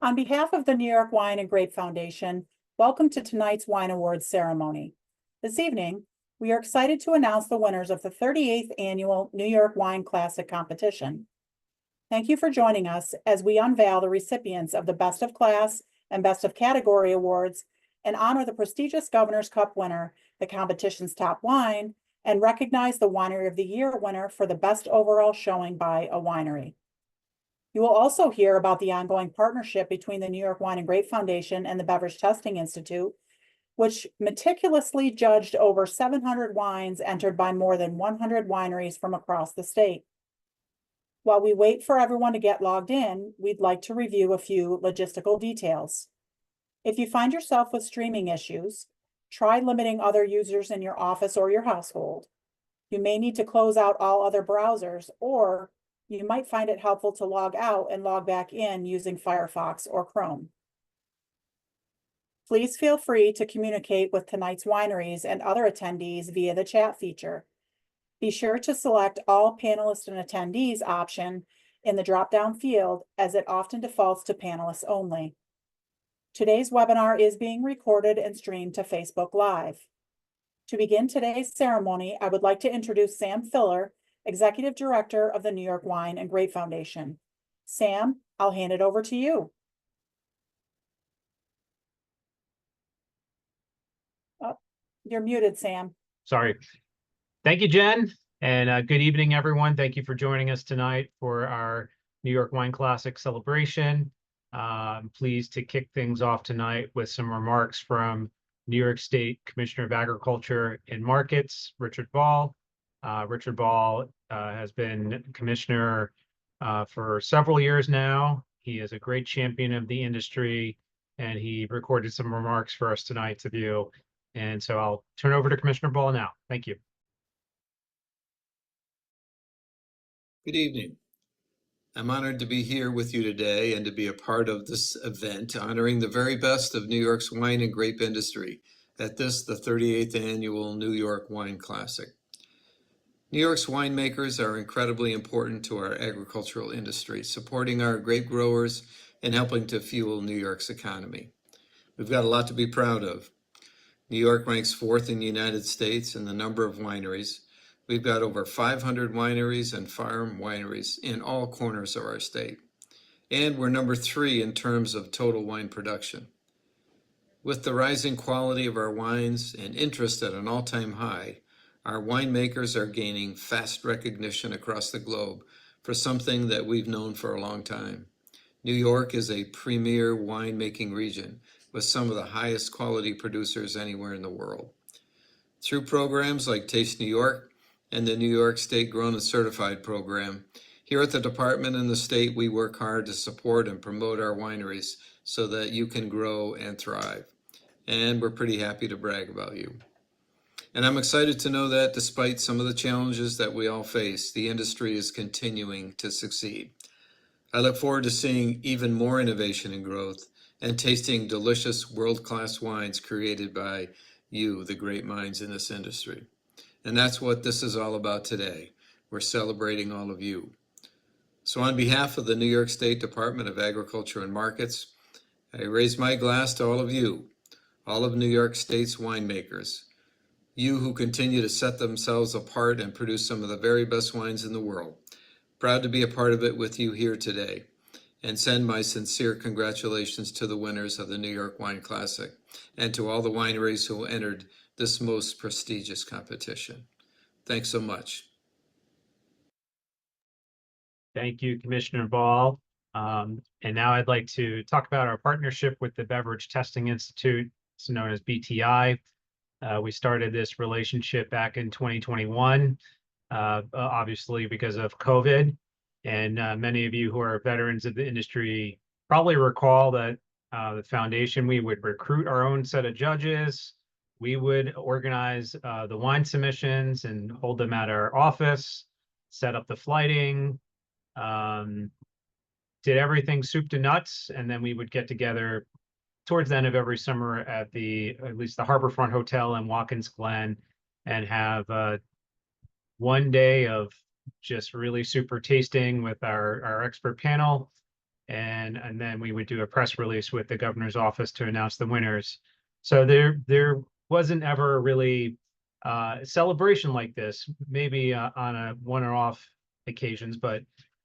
On behalf of the New York Wine and Grape Foundation, welcome to tonight's Wine Awards ceremony. This evening, we are excited to announce the winners of the 38th Annual New York Wine Classic Competition. Thank you for joining us as we unveil the recipients of the Best of Class and Best of Category awards and honor the prestigious Governor's Cup winner, the competition's top wine, and recognize the Winery of the Year winner for the best overall showing by a winery. You will also hear about the ongoing partnership between the New York Wine and Grape Foundation and the Beverage Testing Institute, which meticulously judged over 700 wines entered by more than 100 wineries from across the state. While we wait for everyone to get logged in, we'd like to review a few logistical details. If you find yourself with streaming issues, try limiting other users in your office or your household. You may need to close out all other browsers, or you might find it helpful to log out and log back in using Firefox or Chrome. Please feel free to communicate with tonight's wineries and other attendees via the chat feature. Be sure to select All Panelists and Attendees option in the drop-down field, as it often defaults to panelists only. Today's webinar is being recorded and streamed to Facebook Live. To begin today's ceremony, I would like to introduce Sam Filler, Executive Director of the New York Wine and Grape Foundation. Sam, I'll hand it over to you. Oh, you're muted, Sam. Sorry. Thank you, Jen, and good evening, everyone. Thank you for joining us tonight for our New York Wine Classic celebration. I'm pleased to kick things off tonight with some remarks from New York State Commissioner of Agriculture and Markets, Richard Ball. Richard Ball has been commissioner for several years now. He is a great champion of the industry, and he recorded some remarks for us tonight to view. And so I'll turn over to Commissioner Ball now. Thank you. Good evening. I'm honored to be here with you today and to be a part of this event honoring the very best of New York's wine and grape industry at the 38th Annual New York Wine Classic. New York's winemakers are incredibly important to our agricultural industry, supporting our grape growers and helping to fuel New York's economy. We've got a lot to be proud of. New York ranks fourth in the United States in the number of wineries. We've got over 500 wineries and farm wineries in all corners of our state. And we're number 3 in terms of total wine production. With the rising quality of our wines and interest at an all-time high, our winemakers are gaining fast recognition across the globe for something that we've known for a long time. New York is a premier winemaking region with some of the highest quality producers anywhere in the world. Through programs like Taste New York and the New York State Grown and Certified program, here at the department and the state, we work hard to support and promote our wineries so that you can grow and thrive. And we're pretty happy to brag about you. And I'm excited to know that despite some of the challenges that we all face, the industry is continuing to succeed. I look forward to seeing even more innovation and growth and tasting delicious world-class wines created by you, the great minds in this industry. And that's what this is all about today. We're celebrating all of you. So on behalf of the New York State Department of Agriculture and Markets, I raise my glass to all of you, all of New York State's winemakers, you who continue to set themselves apart and produce some of the very best wines in the world. Proud to be a part of it with you here today, and send my sincere congratulations to the winners of the New York Wine Classic and to all the wineries who entered this most prestigious competition. Thanks so much. Thank you, Commissioner Ball. And now I'd like to talk about our partnership with the Beverage Testing Institute, also known as BTI. We started this relationship back in 2021, obviously because of COVID. And many of you who are veterans of the industry probably recall that the foundation, we would recruit our own set of judges. We would organize the wine submissions and hold them at our office, set up the flighting, did everything soup to nuts, and then we would get together towards the end of every summer at least the Harborfront Hotel in Watkins Glen and have 1 day of just really super tasting with our expert panel. and then we would do a press release with the governor's office to announce the winners. So there wasn't ever really a celebration like this, maybe on a one or off occasions, but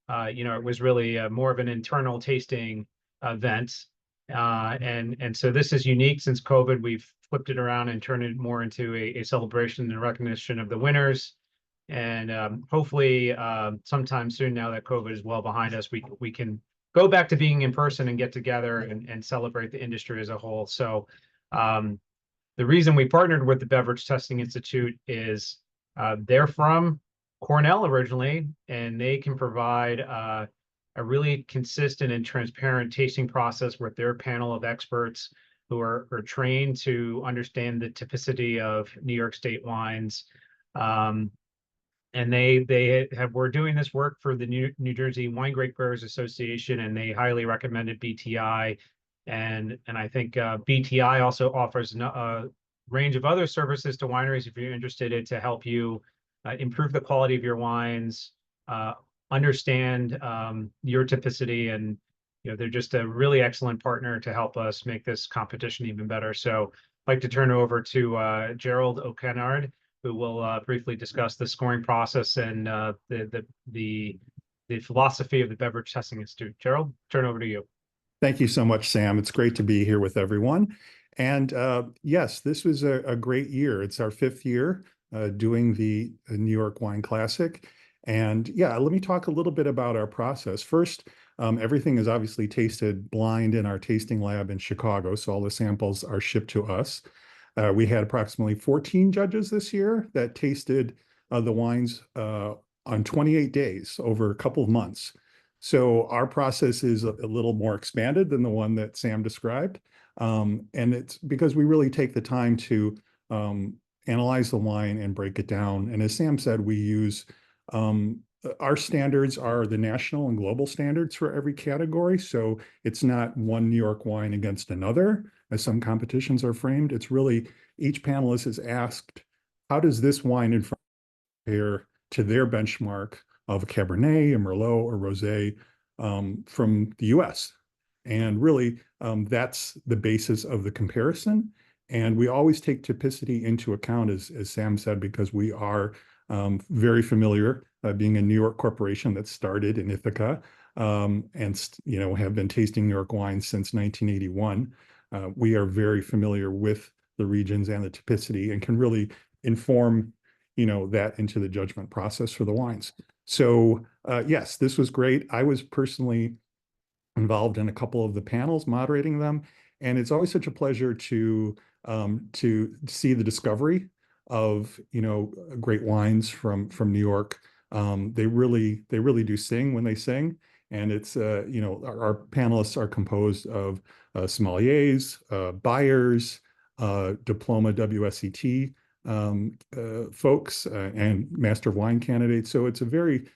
it was really more of an internal tasting event. And so this is unique since COVID. We've flipped it around and turned it more into a celebration and recognition of the winners. And hopefully sometime soon, now that COVID is well behind us, we can go back to being in person and get together and celebrate the industry as a whole. So the reason we partnered with the Beverage Testing Institute is they're from Cornell originally, and they can provide a really consistent and transparent tasting process with their panel of experts who are trained to understand the typicity of New York State wines. And we're doing this work for the New Jersey Wine Grape Growers Association, and they highly recommended BTI. And I think BTI also offers a range of other services to wineries if you're interested in to help you improve the quality of your wines, understand your typicity, and they're just a really excellent partner to help us make this competition even better. So I'd like to turn it over to Gerald O'Kennard, who will briefly discuss the scoring process and the philosophy of the Beverage Testing Institute. Gerald, turn over to you. Thank you so much, Sam. It's great to be here with everyone. And yes, this was a great year. It's our 5th year doing the New York Wine Classic. And yeah, let me talk a little bit about our process. First, everything is obviously tasted blind in our tasting lab in Chicago, so all the samples are shipped to us. We had approximately 14 judges this year that tasted the wines on 28 days over a couple of months. So our process is a little more expanded than the one that Sam described. And it's because we really take the time to analyze the wine and break it down. And as Sam said, we use our standards are the national and global standards for every category. So it's not one New York wine against another, as some competitions are framed. It's really each panelist is asked, how does this wine in front compare to their benchmark of a Cabernet, a Merlot, or Rosé from the US? And really, that's the basis of the comparison. And we always take typicity into account, as Sam said, because we are very familiar, being a New York corporation that started in Ithaca and have been tasting New York wines since 1981. We are very familiar with the regions and the typicity and can really inform that into the judgment process for the wines. So yes, this was great. I was personally involved in a couple of the panels, moderating them, and it's always such a pleasure to see the discovery of great wines from New York. They really do sing when they sing, and it's our panelists are composed of sommeliers, buyers, diploma WSET folks, and master of wine candidates. So it's a very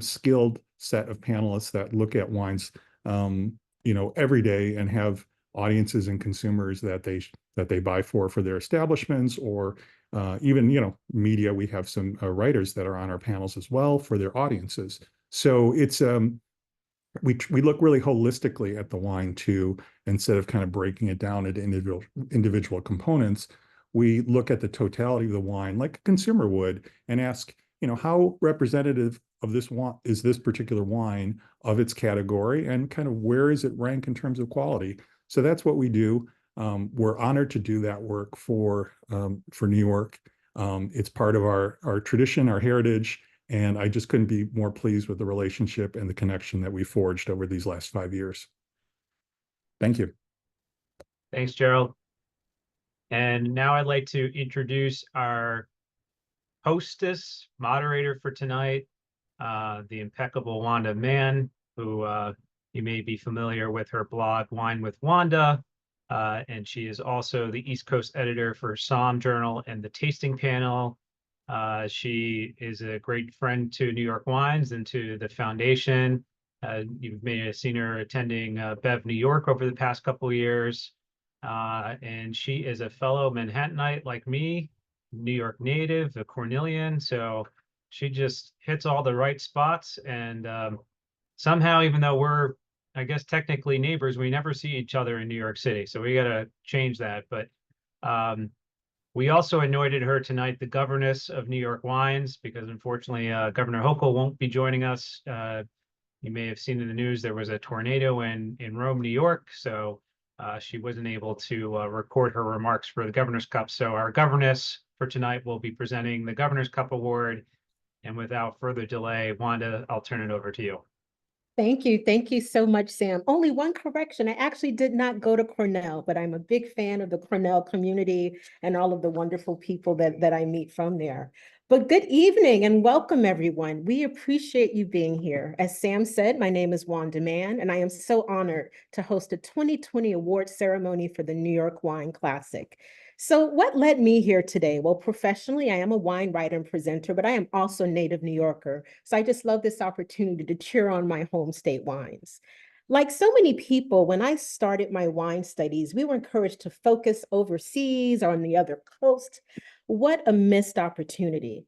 skilled set of panelists that look at wines every day and have audiences and consumers that they buy for their establishments, or even media. We have some writers that are on our panels as well for their audiences. So it's we look really holistically at the wine too, instead of kind of breaking it down into individual components. We look at the totality of the wine like a consumer would and ask, how representative of this is this particular wine of its category, and kind of where is it rank in terms of quality. So that's what we do. We're honored to do that work for New York. It's part of our tradition, our heritage, and I just couldn't be more pleased with the relationship and the connection that we forged over these last 5 years. Thank you. Thanks, Gerald. And now I'd like to introduce our hostess, moderator for tonight, the impeccable Wanda Mann, who you may be familiar with her blog, Wine with Wanda. And she is also the East Coast editor for Somm Journal and the Tasting Panel. She is a great friend to New York Wines and to the foundation. You may have seen her attending Bev New York over the past couple of years. And she is a fellow Manhattanite like me, New York native, a Cornellian. So she just hits all the right spots. And somehow, even though we're I guess technically neighbors, we never see each other in New York City, so we gotta change that. But we also anointed her tonight the governess of New York wines, because unfortunately Governor Hochul won't be joining us. You may have seen in the news there was a tornado in Rome, New York, so she wasn't able to record her remarks for the Governor's Cup. So our governess for tonight will be presenting the Governor's Cup Award. And without further delay, Wanda, I'll turn it over to you. Thank you. Thank you so much, Sam. Only one correction. I actually did not go to Cornell, but I'm a big fan of the Cornell community and all of the wonderful people that I meet from there. But good evening and welcome, everyone. We appreciate you being here. As Sam said, my name is Wanda Mann, and I am so honored to host a 2020 award ceremony for the New York Wine Classic. So what led me here today? Well, professionally, I am a wine writer and presenter, but I am also a native New Yorker. So I just love this opportunity to cheer on my home state wines. Like so many people, when I started my wine studies, we were encouraged to focus overseas or on the other coast. What a missed opportunity.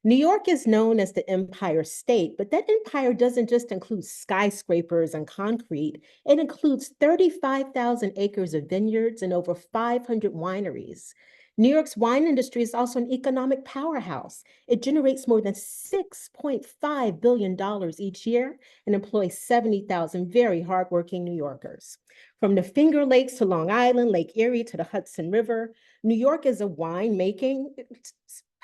New York is known as the Empire State, but that empire doesn't just include skyscrapers and concrete. It includes 35,000 acres of vineyards and over 500 wineries. New York's wine industry is also an economic powerhouse. It generates more than $6.5 billion each year and employs 70,000 very hardworking New Yorkers. From the Finger Lakes to Long Island, Lake Erie to the Hudson River, New York is a winemaking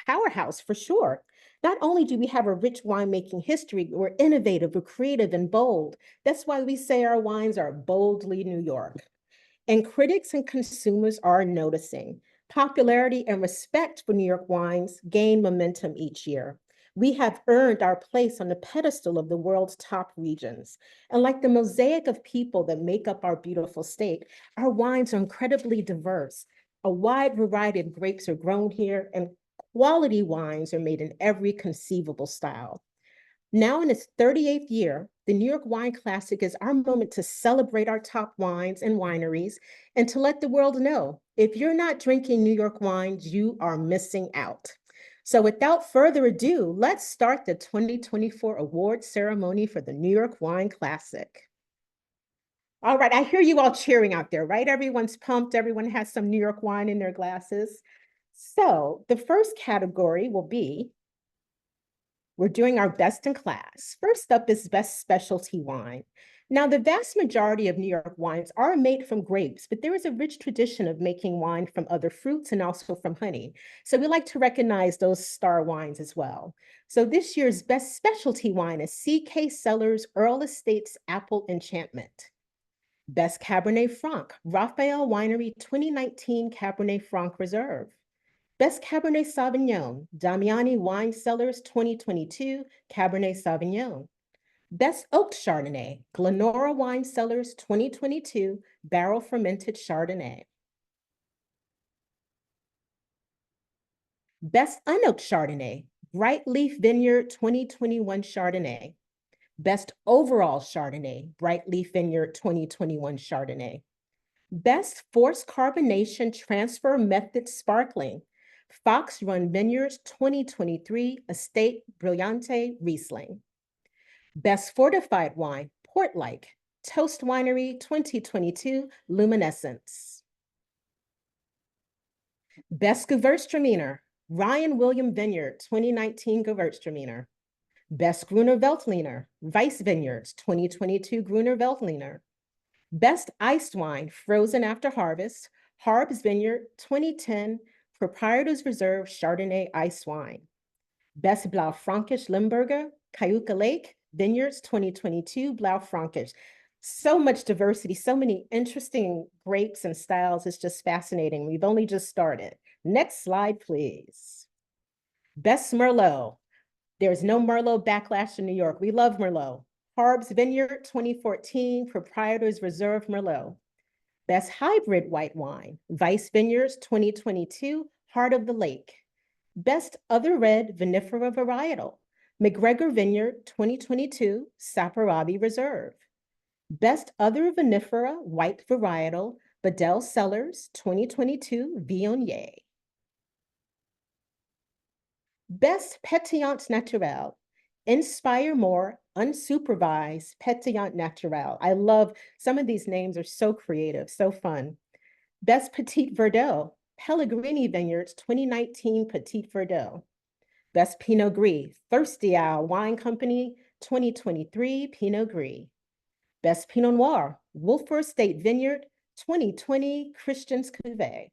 powerhouse for sure. Not only do we have a rich winemaking history, we're innovative, we're creative and bold. That's why we say our wines are boldly New York. And critics and consumers are noticing. Popularity and respect for New York wines gain momentum each year. We have earned our place on the pedestal of the world's top regions. And like the mosaic of people that make up our beautiful state, our wines are incredibly diverse. A wide variety of grapes are grown here, and quality wines are made in every conceivable style. Now in its 38th year, the New York Wine Classic is our moment to celebrate our top wines and wineries and to let the world know, if you're not drinking New York wines, you are missing out. So without further ado, let's start the 2024 award ceremony for the New York Wine Classic. All right, I hear you all cheering out there, right? Everyone's pumped. Everyone has some New York wine in their glasses. So the first category will be, we're doing our best in class. First up is best specialty wine. Now, the vast majority of New York wines are made from grapes, but there is a rich tradition of making wine from other fruits and also from honey. So we like to recognize those star wines as well. So this year's best specialty wine is C.K. Sellers' Earl Estates Apple Enchantment. Best Cabernet Franc, Raphael Winery 2019 Cabernet Franc Reserve. Best Cabernet Sauvignon, Damiani Wine Cellars 2022 Cabernet Sauvignon. Best Oak Chardonnay, Glenora Wine Cellars 2022 Barrel Fermented Chardonnay. Best Unoaked Chardonnay, Bright Leaf Vineyard 2021 Chardonnay. Best Overall Chardonnay, Bright Leaf Vineyard 2021 Chardonnay. Best Forced Carbonation Transfer Method Sparkling, Fox Run Vineyards 2023 Estate Brillante Riesling. Best Fortified Wine, Portlake, Toast Winery 2022 Luminescence. Best Gewürztraminer, Ryan William Vineyard 2019 Gewürztraminer. Best Gruner Veltliner, Weiss Vineyards 2022 Gruner Veltliner. Best Iced Wine, Frozen After Harvest, Harbs Vineyard 2010 Proprietors Reserve Chardonnay Ice Wine. Best Blaufränkisch Limburger, Cayuga Lake Vineyards 2022 Blaufränkisch. So much diversity, so many interesting grapes and styles. It's just fascinating. We've only just started. Next slide, please. Best Merlot. There's no Merlot backlash in New York. We love Merlot. Harbs Vineyard 2014 Proprietors Reserve Merlot. Best Hybrid White Wine, Weiss Vineyards 2022 Heart of the Lake. Best Other Red Vinifera Varietal, McGregor Vineyard 2022 Saperavi Reserve. Best Other Vinifera White Varietal, Bedell Cellars 2022 Viognier. Best Pétillant Naturel, Inspire More, Unsupervised, Pétillant Naturel. I love, some of these names are so creative, so fun. Best Petit Verdot, Pellegrini Vineyards 2019 Petit Verdot. Best Pinot Gris, Thirsty Owl Wine Company 2023 Pinot Gris. Best Pinot Noir, Wolfer Estate Vineyard 2020 Christian's Cuvée.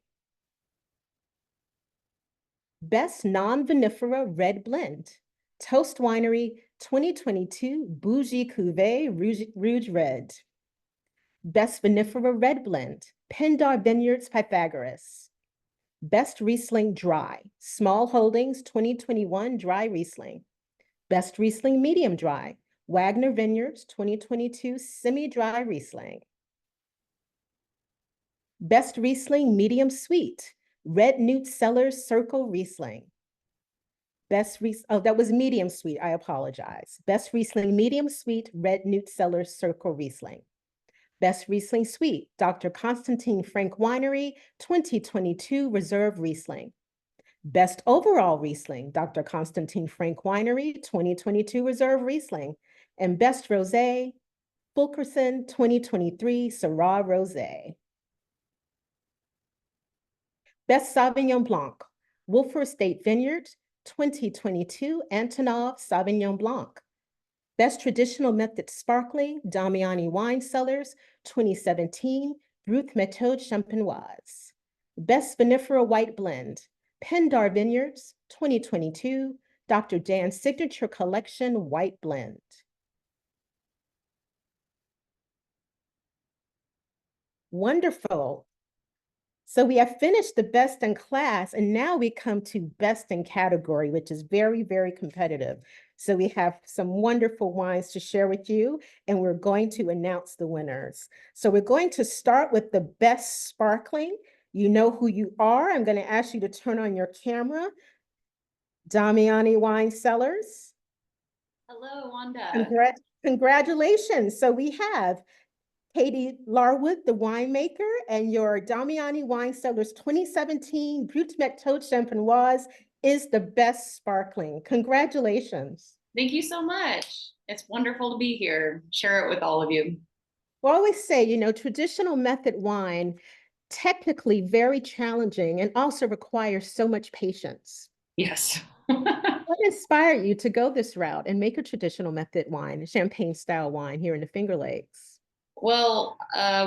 Best Non-Vinifera Red Blend, Toast Winery 2022 Bougie Cuvée Rouge Red. Best Vinifera Red Blend, Pendar Vineyards Pythagoras. Best Riesling Dry, Small Holdings 2021 Dry Riesling. Best Riesling Medium Dry, Wagner Vineyards 2022 Semi-Dry Riesling. Best Riesling Medium Sweet, Red Newt Cellars Circle Riesling. That was medium sweet, I apologize. Best Riesling Medium Sweet, Red Newt Cellars Circle Riesling. Best Riesling Sweet, Dr. Constantine Frank Winery, 2022 Reserve Riesling. Best Overall Riesling, Dr. Constantine Frank Winery, 2022 Reserve Riesling. And Best Rosé, Fulkerson, 2023 Syrah Rosé. Best Sauvignon Blanc, Wolfer Estate Vineyard, 2022 Antonov Sauvignon Blanc. Best Traditional Method Sparkling, Damiani Wine Cellars, 2017 Brut Méthode Champenoise. Best Vinifera White Blend, Pendar Vineyards, 2022 Dr. Dan's Signature Collection White Blend. Wonderful. So we have finished the best in class, and now we come to best in category, which is very, very competitive. So we have some wonderful wines to share with you, and we're going to announce the winners. So we're going to start with the best sparkling. You know who you are. I'm going to ask you to turn on your camera. Damiani Wine Cellars. Hello, Wanda. Congratulations. So we have Katie Larwood, the winemaker, and your Damiani Wine Cellars 2017 Brut Méthode Champenoise is the best sparkling. Congratulations. Thank you so much. It's wonderful to be here. Share it with all of you. We always say, you know, traditional method wine, technically very challenging and also requires so much patience. Yes. What inspired you to go this route and make a traditional method wine, champagne style wine here in the Finger Lakes? Well,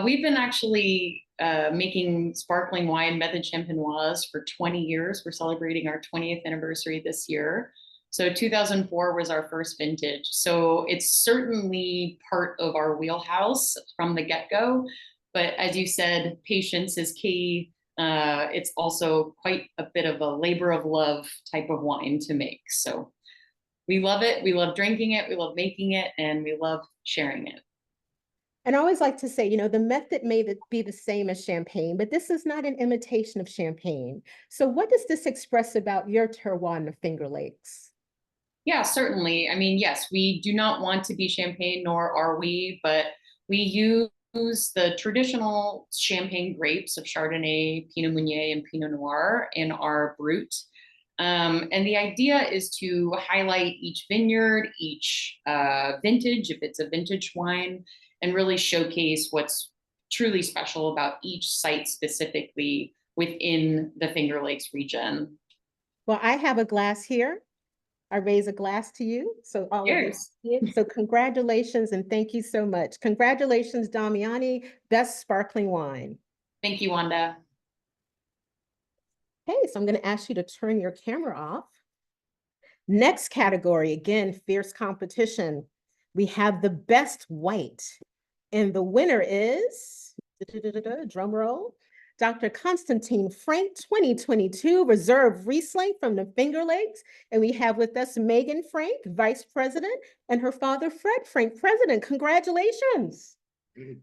we've been actually making sparkling wine method champenoise for 20 years. We're celebrating our 20th anniversary this year. So 2004 was our first vintage. So it's certainly part of our wheelhouse from the get-go. But as you said, patience is key. It's also quite a bit of a labor of love type of wine to make. So we love it. We love drinking it. We love making it. And we love sharing it. And I always like to say, you know, the method may be the same as champagne, but this is not an imitation of champagne. So what does this express about your terroir in the Finger Lakes? Yeah, certainly. I mean, yes, we do not want to be champagne, nor are we, but we use the traditional champagne grapes of Chardonnay, Pinot Meunier, and Pinot Noir in our Brut. And the idea is to highlight each vineyard, each vintage, if it's a vintage wine, and really showcase what's truly special about each site specifically within the Finger Lakes region. Well, I have a glass here. I raise a glass to you. So all Cheers. of you. So congratulations and thank you so much. Congratulations, Damiani, best sparkling wine. Thank you, Wanda. Okay, so I'm going to ask you to turn your camera off. Next category, again, fierce competition. We have the best white. And the winner is, drum roll, Dr. Constantine Frank 2022 Reserve Riesling from the Finger Lakes. And we have with us Megan Frank, Vice President, and her father, Fred Frank, President. Congratulations.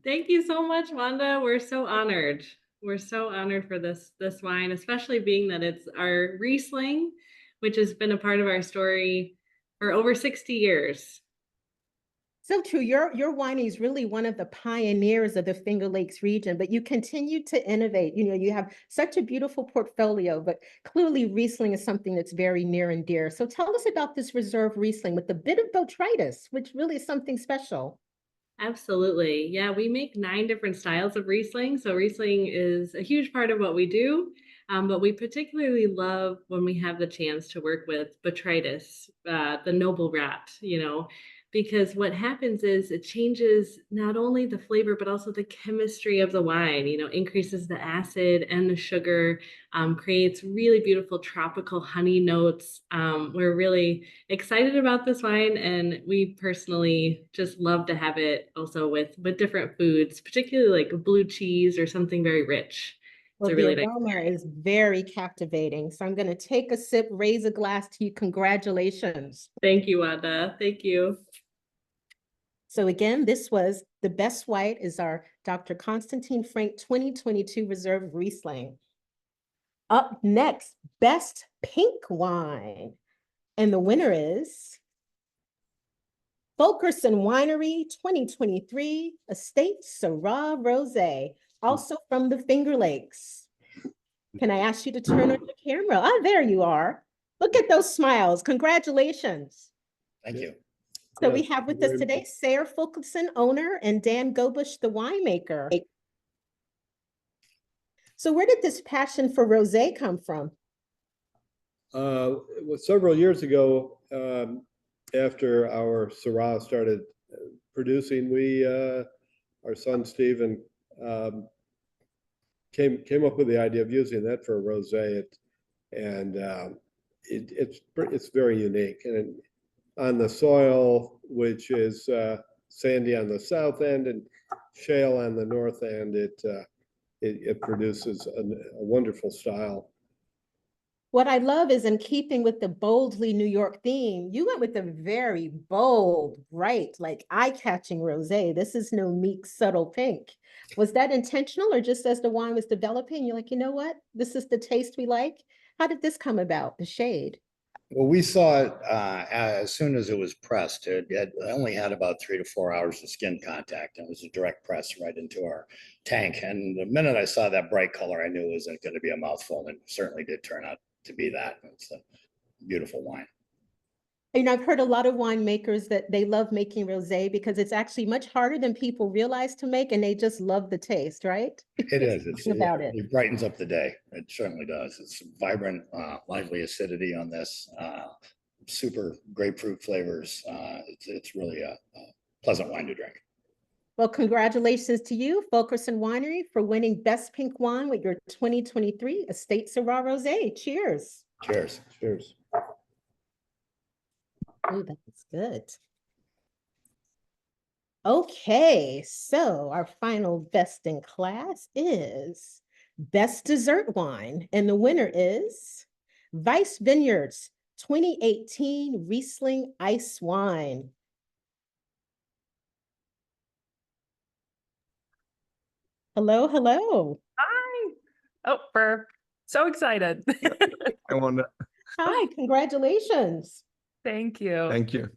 Thank you so much, Wanda. We're so honored. We're so honored for this wine, especially being that it's our Riesling, which has been a part of our story for over 60 years. So true. Your winery is really one of the pioneers of the Finger Lakes region, but you continue to innovate. You know, you have such a beautiful portfolio, but clearly Riesling is something that's very near and dear. So tell us about this reserve Riesling with a bit of botrytis, which really is something special. Absolutely. Yeah, we make 9 different styles of Riesling. So Riesling is a huge part of what we do. But we particularly love when we have the chance to work with botrytis, the noble rat, because what happens is it changes not only the flavor, but also the chemistry of the wine, increases the acid and the sugar, creates really beautiful tropical honey notes. We're really excited about this wine, and we personally just love to have it also with different foods, particularly like blue cheese or something very rich. Well, It's a the really nice. aroma is very captivating. So I'm going to take a sip, raise a glass to you. Congratulations. Thank you, Wanda. Thank you. So again, this was the best white is our Dr. Constantine Frank 2022 Reserve Riesling. Up next, best pink wine. And the winner is Fulkerson Winery 2023 Estate Syrah Rosé, also from the Finger Lakes. Can I ask you to turn on your camera? Ah, there you are. Look at those smiles. Congratulations. Thank you. So we have with us today Sarah Fulkerson, owner, and Dan Gobush, the winemaker. So where did this passion for rosé come from? Several years ago, after our Syrah started producing, our son Stephen, came up with the idea of using that for a rosé, it's very unique. And on the soil, which is sandy on the south end and shale on the north end, it produces a wonderful style. What I love is, in keeping with the boldly New York theme, you went with a very bold, bright, like eye-catching rosé. This is no meek, subtle pink. Was that intentional, or just as the wine was developing, you're like, you know what? This is the taste we like. How did this come about, the shade? Well, we saw it as soon as it was pressed. It only had about 3 to 4 hours of skin contact. It was a direct press right into our tank. And the minute I saw that bright color, I knew it wasn't going to be a mouthful, and it certainly did turn out to be that. It's a beautiful wine. You know, I've heard a lot of winemakers that they love making rosé because it's actually much harder than people realize to make, and they just love the taste, right? It is. It brightens up the day. It certainly does. It's vibrant, lively acidity on this. Super grapefruit flavors. It's really a pleasant wine to drink. Well, congratulations to you, Fulkerson Winery, for winning Best Pink Wine with your 2023 Estate Syrah Rosé. Cheers. Cheers. Cheers. Oh, that's good. Okay, so our final best in class is Best Dessert Wine, and the winner is Vice Vineyards 2018 Riesling Ice Wine. Hello, hello. Hi. Oh, we're so excited. I want to. Hi, congratulations. Thank you. Thank you.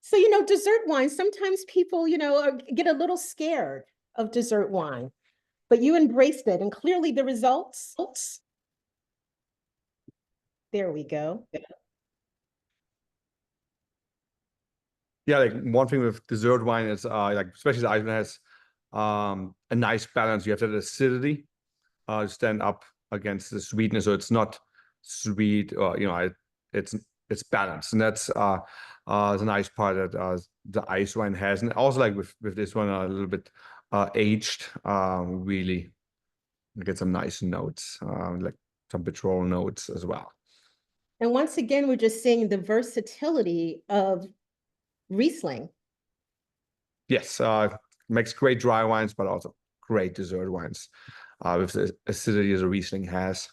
So, dessert wine, sometimes people, get a little scared of dessert wine, but you embraced it, and clearly the results. There we go. Yeah, like one thing with dessert wine is especially the ice wine has a nice balance. You have that acidity stand up against the sweetness, so it's not sweet, or it's balanced, and that's the nice part that the ice wine has. And also, like with this one, a little bit aged, really get some nice notes, like some petrol notes as well. And once again, we're just seeing the versatility of Riesling. Yes, makes great dry wines, but also great dessert wines with the acidity as a Riesling has.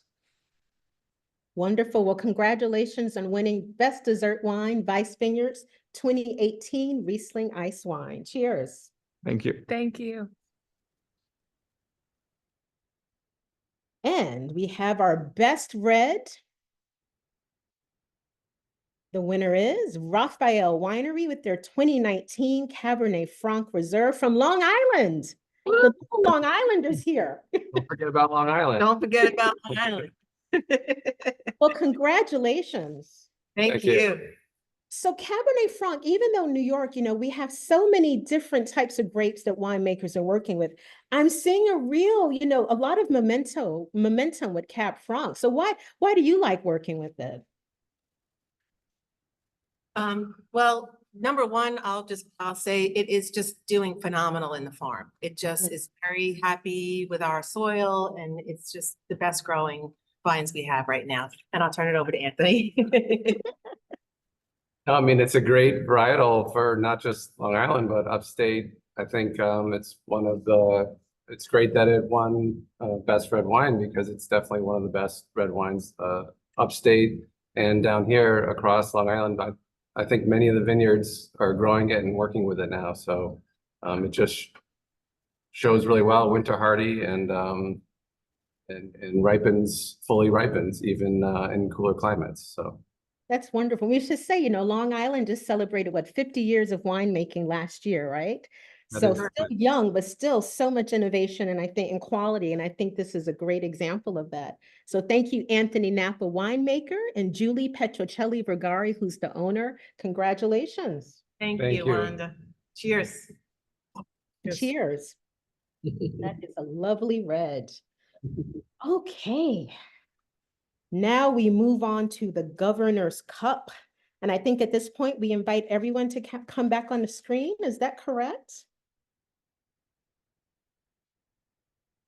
Wonderful. Well, congratulations on winning Best Dessert Wine, Vice Vineyards 2018 Riesling Ice Wine. Cheers. Thank you. Thank you. And we have our Best Red. The winner is Raphael Winery with their 2019 Cabernet Franc Reserve from Long Island. The Long Islanders here. Don't forget about Long Island. Don't forget about Long Island. Well, congratulations. Thank you. So Cabernet Franc, even though New York, we have so many different types of grapes that winemakers are working with, I'm seeing a real, a lot of momentum with Cab Franc. So why do you like working with it? Well, number one, I'll say it is just doing phenomenal in the farm. It just is very happy with our soil, and it's just the best growing vines we have right now. And I'll turn it over to Anthony. I mean, it's a great varietal for not just Long Island, but upstate. I think it's great that it won best red wine, because it's definitely one of the best red wines upstate and down here across Long Island. I think many of the vineyards are growing it and working with it now. So it just shows really well, winter hardy, and fully ripens even in cooler climates. So. That's wonderful. We should say, Long Island just celebrated 50 years of winemaking last year, right? So still young, but still so much innovation, and I think in quality. And I think this is a great example of that. So thank you, Anthony Napa, winemaker, and Julie Petrocelli Vergari, who's the owner. Congratulations. Thank you, Wanda. Cheers. Cheers. That is a lovely red. Okay. Now we move on to the Governor's Cup. And I think at this point, we invite everyone to come back on the screen. Is that correct?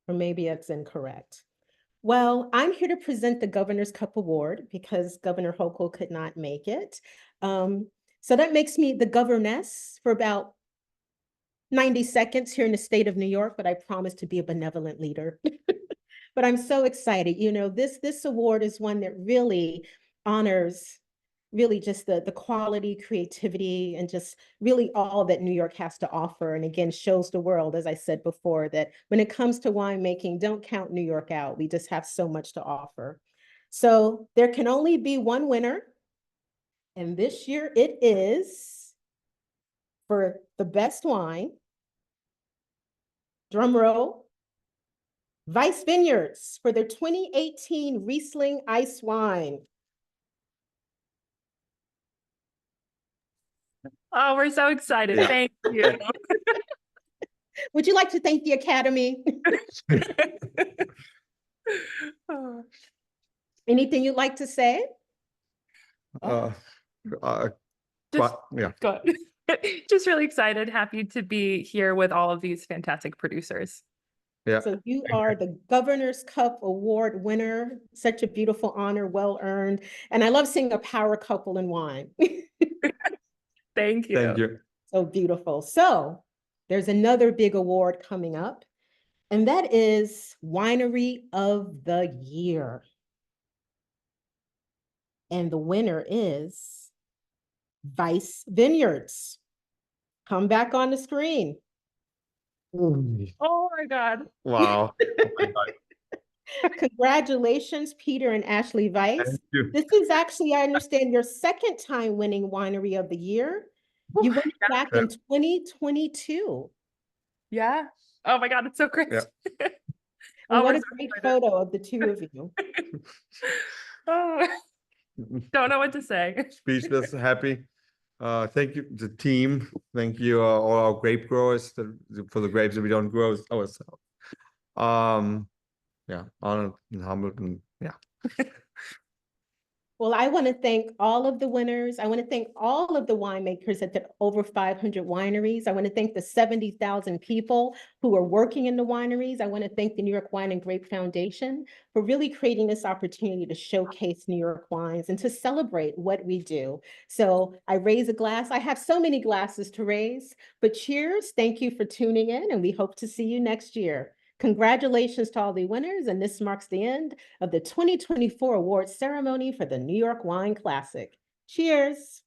Or maybe it's incorrect. Well, I'm here to present the Governor's Cup Award because Governor Hochul could not make it. So that makes me the governess for about 90 seconds here in the state of New York, but I promise to be a benevolent leader. But I'm so excited. This award is one that really honors just the quality, creativity, and just really all that New York has to offer. And again, shows the world, as I said before, that when it comes to winemaking, don't count New York out. We just have so much to offer. So there can only be one winner. And this year it is for the best wine. Drum roll. Weiss Vineyards for their 2018 Riesling Ice Wine. Oh, we're so excited. Yeah. Thank you. Would you like to thank the Academy? Anything you'd like to say? Yeah. Go ahead. Just really excited, happy to be here with all of these fantastic producers. Yeah. So you are the Governor's Cup Award winner. Such a beautiful honor, well earned. And I love seeing a power couple in wine. Thank you. Thank you. So beautiful. So there's another big award coming up, and that is Winery of the Year. And the winner is Weiss Vineyards. Come back on the screen. Oh my God. Wow. Congratulations, Peter and Ashley Weiss. Thank you. This is actually, I understand, your second time winning Winery of the Year. You won it back in 2022. Yeah. Oh my God, it's so great. Yeah. And what we're a great photo of the two of you. Oh, don't know what to say. Speechless, happy. Thank you, the team. Thank you, all our grape growers for the grapes that we don't grow ourselves. Yeah, honored and humbled, and yeah. Well, I want to thank all of the winners. I want to thank all of the winemakers at the over 500 wineries. I want to thank the 70,000 people who are working in the wineries. I want to thank the New York Wine and Grape Foundation for really creating this opportunity to showcase New York wines and to celebrate what we do. So I raise a glass. I have so many glasses to raise, but cheers. Thank you for tuning in, and we hope to see you next year. Congratulations to all the winners, and this marks the end of the 2024 awards ceremony for the New York Wine Classic. Cheers.